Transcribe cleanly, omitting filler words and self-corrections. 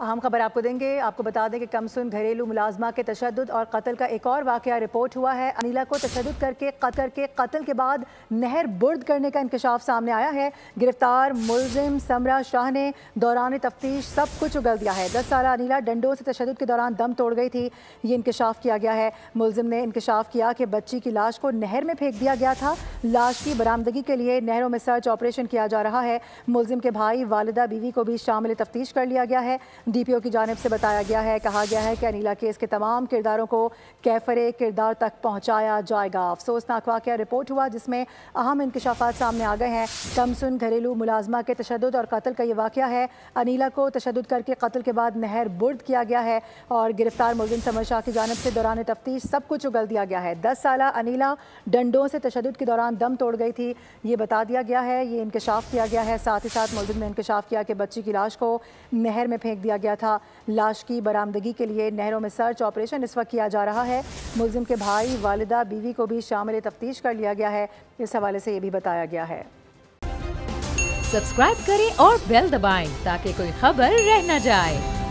अहम खबर आपको देंगे। आपको बता दें कि कमसुन घरेलू मुलाजमा के तशद्दुद और कत्ल का एक और वाकया रिपोर्ट हुआ है। अनिला को तशद्दुद करके कत्ल के बाद नहर बुर्द करने का इंकशाफ सामने आया है। गिरफ्तार मुलजिम समरा शाह ने दौरान तफ्तीश सब कुछ उगल दिया है। 10 साल अनिला डंडों से तशद्दुद के दौरान दम तोड़ गई थी। ये इंकशाफ किया गया है। मुलजिम ने इंकशाफ किया कि बच्ची की लाश को नहर में फेंक दिया गया था। लाश की बरामदगी के लिए नहरों में सर्च ऑपरेशन किया जा रहा है। मुलजिम के भाई, वालिदा, बीवी को भी शामिल तफ्तीश कर लिया गया है। डीपीओ की जानिब से बताया गया है, कहा गया है कि अनिला केस के तमाम किरदारों को कैफरे किरदार तक पहुंचाया जाएगा। अफसोसनाक वाकया रिपोर्ट हुआ जिसमें अहम इंकशाफात सामने आ गए हैं। कमसुन घरेलू मुलाजमा के तशद्दुद और कत्ल का ये वाकया है। अनिला को तशद्दुद करके कत्ल के बाद नहर बुर्द किया गया है और गिरफ्तार मुलजिम समर शाह की जानिब से दौरान तफ्तीश सब कुछ उगल दिया गया है। 10 साल अनिला डंडों से तशद्दुद के दौरान दम तोड़ गई थी, ये बता दिया गया है। ये इंकशाफ किया गया है। साथ ही साथ मुलजिम ने इंकशाफ किया कि बच्ची की लाश को नहर में फेंक दिया गया था। लाश की बरामदगी के लिए नहरों में सर्च ऑपरेशन इस वक्त किया जा रहा है। मुलजिम के भाई, वालिदा, बीवी को भी शामिल तफ्तीश कर लिया गया है। इस हवाले से ये भी बताया गया है। सब्सक्राइब करें और बेल दबाएं ताकि कोई खबर रह न जाए।